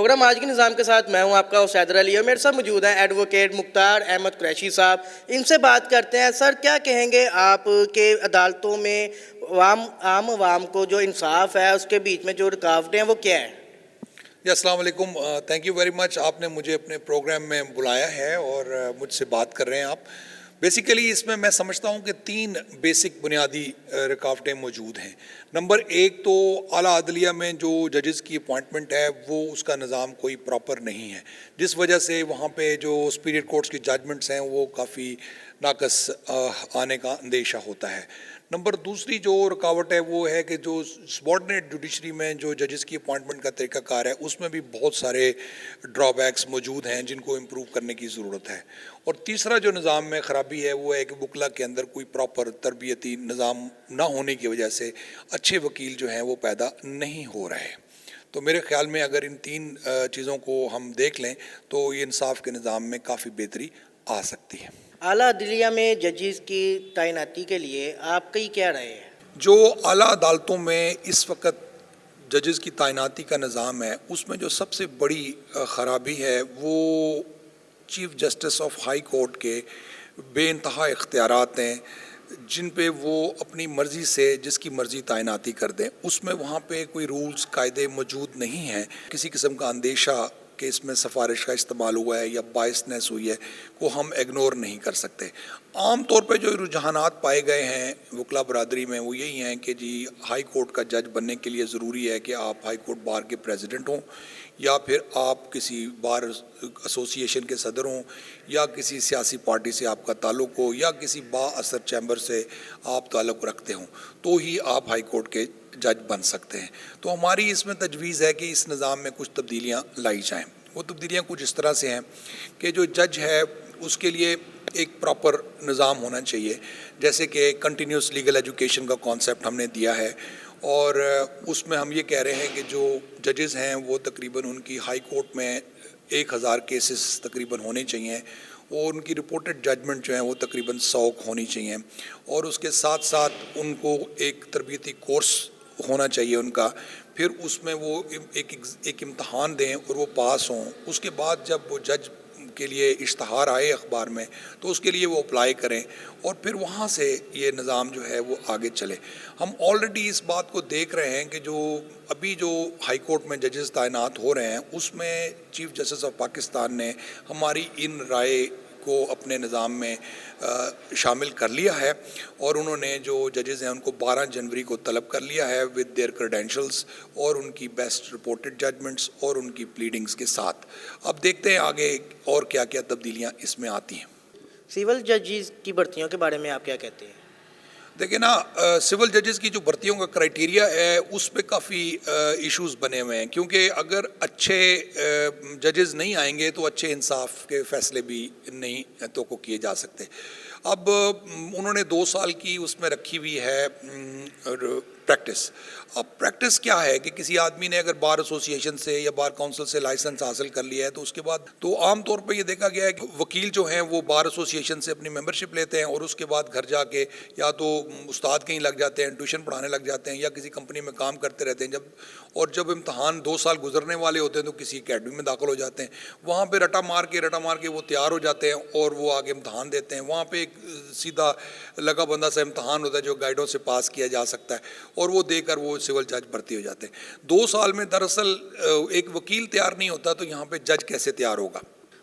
Programme آج کے نظام کے ساتھ میں ہوں آپ کا حیدر علی اور میرے ساتھ موجود ہیں ایڈوکیٹ مختار احمد قریشی صاحب. ان سے بات کرتے ہیں. سر کیا کہیں گے آپ کہ عدالتوں میں عام عوام کو جو انصاف ہے اس کے بیچ میں جو رکاوٹیں ہیں وہ کیا ہیں؟ جی السلام علیکم. Thank you very much. آپ نے مجھے اپنے پروگرام میں بلایا ہے اور مجھ سے بات کر رہے ہیں آپ. بیسیکلی اس میں سمجھتا ہوں کہ 3 بیسک بنیادی رکاوٹیں موجود ہیں. نمبر 1 تو اعلیٰ عدلیہ میں جو ججز کی اپوائنٹمنٹ ہے وہ اس کا نظام کوئی پراپر نہیں ہے، جس وجہ سے وہاں پہ جو سپیریئر کورٹس کی ججمنٹس ہیں وہ کافی ناقص آنے کا اندیشہ ہوتا ہے. نمبر 2 جو رکاوٹ ہے وہ ہے کہ جو سبارڈینیٹ جوڈیشری میں جو ججز کی اپوائنٹمنٹ کا طریقہ کار ہے اس میں بھی بہت سارے ڈرا بیکس موجود ہیں جن کو امپروو کرنے کی ضرورت ہے. اور تیسرا جو نظام میں خرابی ہے وہ ہے کہ وکلا کے اندر کوئی پراپر تربیتی نظام نہ ہونے کی وجہ سے اچھے وکیل جو ہیں وہ پیدا نہیں ہو رہے. تو میرے خیال میں اگر ان 3 چیزوں کو ہم دیکھ لیں تو یہ انصاف کے نظام میں کافی بہتری آ سکتی ہے. اعلیٰ عدلیہ میں ججز کی تعیناتی کے لیے آپ کی کیا رائے ہے؟ جو اعلیٰ عدالتوں میں اس وقت ججز کی تعیناتی کا نظام ہے اس میں جو سب سے بڑی خرابی ہے وہ chief justice of high court کے بے انتہا اختیارات ہیں جن پہ وہ اپنی مرضی سے جس کی مرضی تعیناتی کر دیں. اس میں وہاں پہ کوئی رولز قاعدے موجود نہیں ہیں. کسی قسم کا اندیشہ کہ اس میں سفارش کا استعمال ہوا ہے یا بائسنس ہوئی ہے کو ہم اگنور نہیں کر سکتے. عام طور پہ جو رجحانات پائے گئے ہیں وکلا برادری میں وہ یہی ہیں کہ جی ہائی کورٹ کا جج بننے کے لیے ضروری ہے کہ آپ ہائی کورٹ بار کے پریزیڈنٹ ہوں یا پھر آپ کسی بار ایسوسی ایشن کے صدر ہوں یا کسی سیاسی پارٹی سے آپ کا تعلق ہو یا کسی با اثر چیمبر سے آپ تعلق رکھتے ہوں تو ہی آپ ہائی کورٹ کے جج بن سکتے ہیں. تو ہماری اس میں تجویز ہے کہ اس نظام میں کچھ تبدیلیاں لائی جائیں. وہ تبدیلیاں کچھ اس طرح سے ہیں کہ جو جج ہے اس کے لیے ایک پراپر نظام ہونا چاہیے، جیسے کہ کنٹینیوس لیگل ایجوکیشن کا کانسیپٹ ہم نے دیا ہے اور اس میں ہم یہ کہہ رہے ہیں کہ جو ججز ہیں وہ تقریباً ان کی ہائی کورٹ میں 1000 کیسز تقریباً ہونے چاہیے اور ان کی رپورٹڈ ججمنٹ جو ہیں وہ تقریباً 100 ہونی چاہیے اور اس کے ساتھ ساتھ ان کو ایک تربیتی کورس ہونا چاہیے ان کا. پھر اس میں وہ ایک امتحان دیں اور وہ پاس ہوں. اس کے بعد جب وہ جج کے لیے اشتہار آئے اخبار میں تو اس کے لیے وہ اپلائی کریں اور پھر وہاں سے یہ نظام جو ہے وہ آگے چلے. ہم آلریڈی اس بات کو دیکھ رہے ہیں کہ جو ابھی جو ہائی کورٹ میں ججز تعینات ہو رہے ہیں اس میں چیف جسٹس آف پاکستان نے ہماری ان رائے کو اپنے نظام میں شامل کر لیا ہے اور انہوں نے جو ججز ہیں ان کو 12 جنوری کو طلب کر لیا ہے ود دیئر کریڈینشلز اور ان کی بیسٹ رپورٹڈ ججمنٹس اور ان کی پلیڈنگز کے ساتھ. اب دیکھتے ہیں آگے اور کیا کیا تبدیلیاں اس میں آتی ہیں. سول ججز کی بھرتیوں کے بارے میں آپ کیا کہتے ہیں؟ دیکھیں نا، سول ججز کی جو بھرتیوں کا کرائٹیریا ہے اس پہ کافی ایشوز بنے ہوئے ہیں کیونکہ اگر اچھے ججز نہیں آئیں گے تو اچھے انصاف کے فیصلے بھی نہیں توقع کیے جا سکتے. اب انہوں نے 2 سال کی اس میں رکھی ہوئی ہے پریکٹس. اب پریکٹس کیا ہے کہ کسی آدمی نے اگر بار ایسوسی ایشن سے یا بار کونسل سے لائسنس حاصل کر لیا ہے تو اس کے بعد تو عام طور پہ یہ دیکھا گیا ہے کہ وکیل جو ہیں وہ بار ایسوسی ایشن سے اپنی ممبرشپ لیتے ہیں اور اس کے بعد گھر جا کے یا تو استاد کہیں لگ جاتے ہیں، ٹیوشن پڑھانے لگ جاتے ہیں یا کسی کمپنی میں کام کرتے رہتے ہیں. جب امتحان 2 سال گزرنے والے ہوتے ہیں تو کسی اکیڈمی میں داخل ہو جاتے ہیں، وہاں پہ رٹا مار کے وہ تیار ہو جاتے ہیں اور وہ آگے امتحان دیتے ہیں. وہاں پہ ایک سیدھا لگا بندہ سا امتحان ہوتا ہے جو گائیڈوں سے پاس کیا جا سکتا ہے اور وہ دے کر وہ سول جج بھرتی ہو جاتے ہیں. 2 سال میں دراصل ایک وکیل تیار نہیں ہوتا تو یہاں پہ جج کیسے تیار ہوگا؟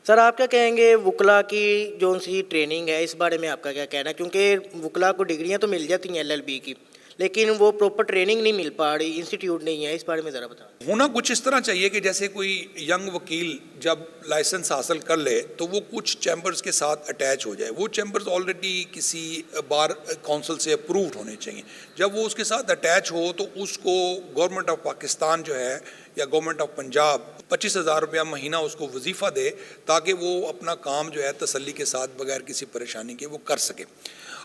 سر آپ کیا کہیں گے وکلا کی جو ان سی ٹریننگ ہے اس بارے میں آپ کا کیا کہنا ہے؟ کیونکہ وکلا کو ڈگریاں تو مل جاتی ہیں LLB کی لیکن وہ پراپر ٹریننگ نہیں مل پا رہی، انسٹیٹیوٹ نہیں ہے. اس بارے میں ذرا بتائیں. ہونا کچھ اس طرح چاہیے کہ جیسے کوئی ینگ وکیل جب لائسنس حاصل کر لے تو وہ کچھ چیمبرز کے ساتھ اٹیچ ہو جائے. وہ چیمبرز آلریڈی کسی بار کونسل سے اپرووڈ ہونے چاہیے. جب وہ اس کے ساتھ اٹیچ ہو تو اس کو گورنمنٹ آف پاکستان جو ہے یا گورنمنٹ آف پنجاب 25,000 روپیہ مہینہ اس کو وظیفہ دے تاکہ وہ اپنا کام جو ہے تسلی کے ساتھ بغیر کسی پریشانی کے وہ کر سکے.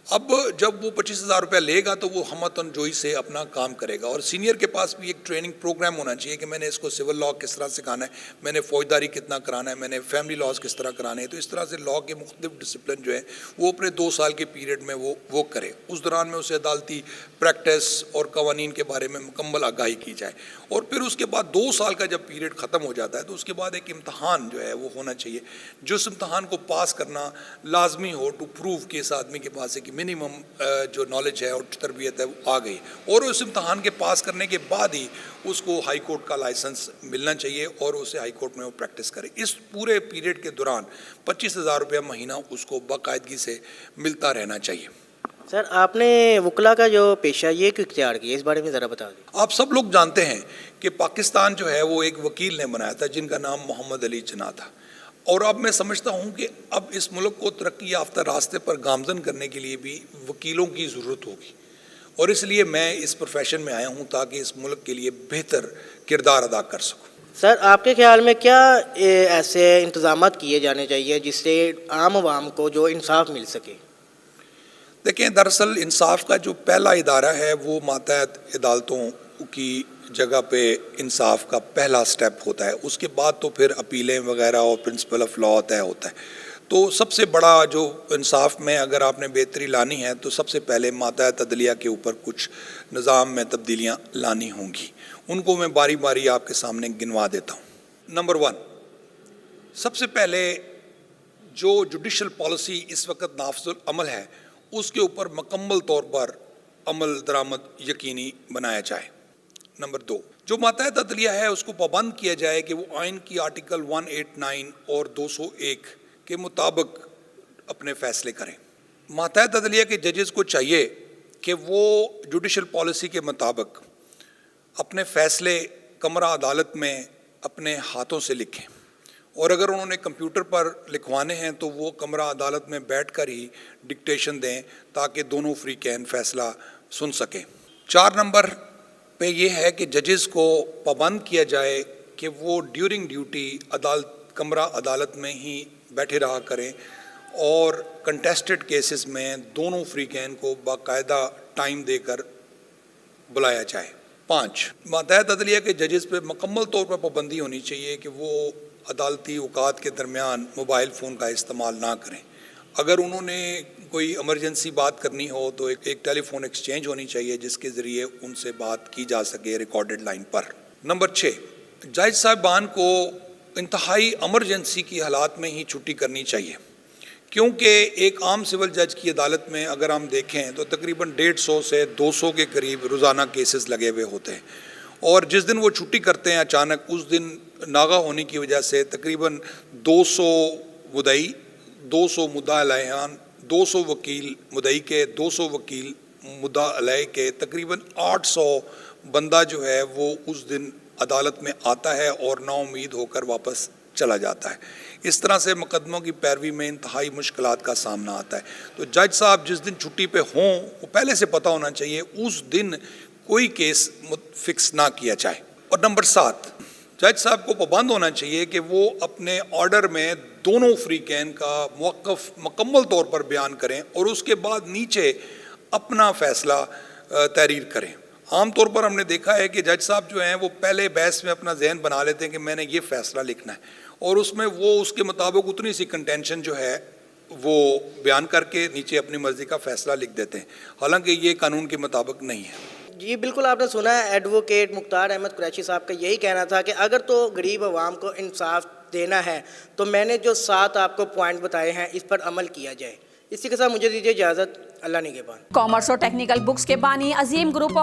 اب جب وہ 25,000 روپیہ لے گا تو وہ ہمتن جوئی سے اپنا کام کرے گا، اور سینئر کے پاس بھی ایک ٹریننگ پروگرام ہونا چاہیے کہ میں نے اس کو سول لاء کس طرح سکھانا ہے، میں نے فوجداری کتنا کرانا ہے، میں نے فیملی لاز کس طرح کرانے ہیں. تو اس طرح سے لاء کے مختلف ڈسپلن جو ہے وہ اپنے 2 سال کے پیریڈ میں وہ کرے. اس دوران میں اسے عدالتی پریکٹس اور قوانین کے بارے میں مکمل آگاہی کی جائے، اور پھر اس کے بعد 2 سال کا جب پیریڈ ختم ہو جاتا ہے تو اس کے بعد ایک امتحان جو ہے وہ ہونا چاہیے، جو اس امتحان کو پاس کرنا لازمی ہو ٹو پروو کہ اس آدمی کے پاس ایک منیمم جو نالج ہے اور تربیت ہے وہ آ گئی، اور اس امتحان کے پاس کرنے کے بعد ہی اس کو ہائی کورٹ کا لائسنس ملنا چاہیے اور اسے ہائی کورٹ میں وہ پریکٹس کرے. اس پورے پیریڈ کے دوران 25,000 روپیہ مہینہ اس کو باقاعدگی سے ملتا رہنا چاہیے. سر آپ نے وکلا کا جو پیشہ یہ کیوں اختیار کیا، اس بارے میں ذرا بتا دیں. آپ سب لوگ جانتے ہیں کہ پاکستان جو ہے وہ ایک وکیل نے بنایا تھا جن کا نام محمد علی جناح تھا، اور اب میں سمجھتا ہوں کہ اب اس ملک کو ترقی یافتہ راستے پر گامزن کرنے کے لیے بھی وکیلوں کی ضرورت ہوگی، اور اس لیے میں اس پروفیشن میں آیا ہوں تاکہ اس ملک کے لیے بہتر کردار ادا کر سکوں. سر آپ کے خیال میں کیا ایسے انتظامات کیے جانے چاہیے جس سے عام عوام کو جو انصاف مل سکے؟ دیکھیں، دراصل انصاف کا جو پہلا ادارہ ہے وہ ماتحت عدالتوں کی جگہ پہ انصاف کا پہلا سٹیپ ہوتا ہے، اس کے بعد تو پھر اپیلیں وغیرہ اور پرنسپل آف لاء طے ہوتا ہے. تو سب سے بڑا جو انصاف میں اگر آپ نے بہتری لانی ہے تو سب سے پہلے ماتحت عدلیہ کے اوپر کچھ نظام میں تبدیلیاں لانی ہوں گی. ان کو میں باری باری آپ کے سامنے گنوا دیتا ہوں. نمبر 1، سب سے پہلے جو جوڈیشل پالیسی اس وقت نافذ العمل ہے اس کے اوپر مکمل طور پر عمل درآمد یقینی بنایا جائے. نمبر 2، جو ماتحت عدلیہ ہے اس کو پابند کیا جائے کہ وہ آئین کی آرٹیکل 189 اور 201 کے مطابق اپنے فیصلے کریں. ماتحت عدلیہ کے ججز کو چاہیے کہ وہ جوڈیشل پالیسی کے مطابق اپنے فیصلے کمرہ عدالت میں اپنے ہاتھوں سے لکھیں، اور اگر انہوں نے کمپیوٹر پر لکھوانے ہیں تو وہ کمرہ عدالت میں بیٹھ کر ہی ڈکٹیشن دیں تاکہ دونوں فریقین فیصلہ سن سکیں. 4 نمبر پہ یہ ہے کہ ججز کو پابند کیا جائے کہ وہ ڈیورنگ ڈیوٹی کمرہ عدالت میں ہی بیٹھے رہا کریں، اور کنٹیسٹڈ کیسز میں دونوں فریقین کو باقاعدہ ٹائم دے کر بلایا جائے. 5، ماتحت عدلیہ کے ججز پہ مکمل طور پر پابندی ہونی چاہیے کہ وہ عدالتی اوقات کے درمیان موبائل فون کا استعمال نہ کریں. اگر انہوں نے کوئی ایمرجنسی بات کرنی ہو تو ایک ٹیلی فون ایکسچینج ہونی چاہیے جس کے ذریعے ان سے بات کی جا سکے ریکارڈڈ لائن پر. نمبر 6، جج صاحبان کو انتہائی ایمرجنسی کی حالات میں ہی چھٹی کرنی چاہیے، کیونکہ ایک عام سول جج کی عدالت میں اگر ہم دیکھیں تو تقریباً 150 سے 200 کے قریب روزانہ کیسز لگے ہوئے ہوتے ہیں، اور جس دن وہ چھٹی کرتے ہیں اچانک اس دن ناغہ ہونے کی وجہ سے تقریباً 200 مدعی، 200 مدعا علیہان، 200 وکیل مدعی کے، 200 وکیل مدعا علیہ کے، تقریباً 800 بندہ جو ہے وہ اس دن عدالت میں آتا ہے اور نا امید ہو کر واپس چلا جاتا ہے. اس طرح سے مقدموں کی پیروی میں انتہائی مشکلات کا سامنا آتا ہے. تو جج صاحب جس دن چھٹی پہ ہوں وہ پہلے سے پتہ ہونا چاہیے اس دن کوئی کیس فکس نہ کیا جائے. اور نمبر 7، جج صاحب کو پابند ہونا چاہیے کہ وہ اپنے آرڈر میں دونوں فریقین کا موقف مکمل طور پر بیان کریں اور اس کے بعد نیچے اپنا فیصلہ تحریر کریں. عام طور پر ہم نے دیکھا ہے کہ جج صاحب جو ہیں وہ پہلے بحث میں اپنا ذہن بنا لیتے ہیں کہ میں نے یہ فیصلہ لکھنا ہے، اور اس میں وہ اس کے مطابق اتنی سی کنٹینشن جو ہے وہ بیان کر کے نیچے اپنی مرضی کا فیصلہ لکھ دیتے ہیں، حالانکہ یہ قانون کے مطابق نہیں ہے. جی بالکل، آپ نے سنا ہے ایڈوکیٹ مختار احمد قریشی صاحب کا یہی کہنا تھا کہ اگر تو غریب عوام کو انصاف دینا ہے تو میں نے جو 7 آپ کو پوائنٹ بتائے ہیں اس پر عمل کیا جائے. اسی کے ساتھ مجھے دیجیے اجازت. اللہ نگہبان. کامرس اور ٹیکنیکل بکس کے بانی عظیم گروپ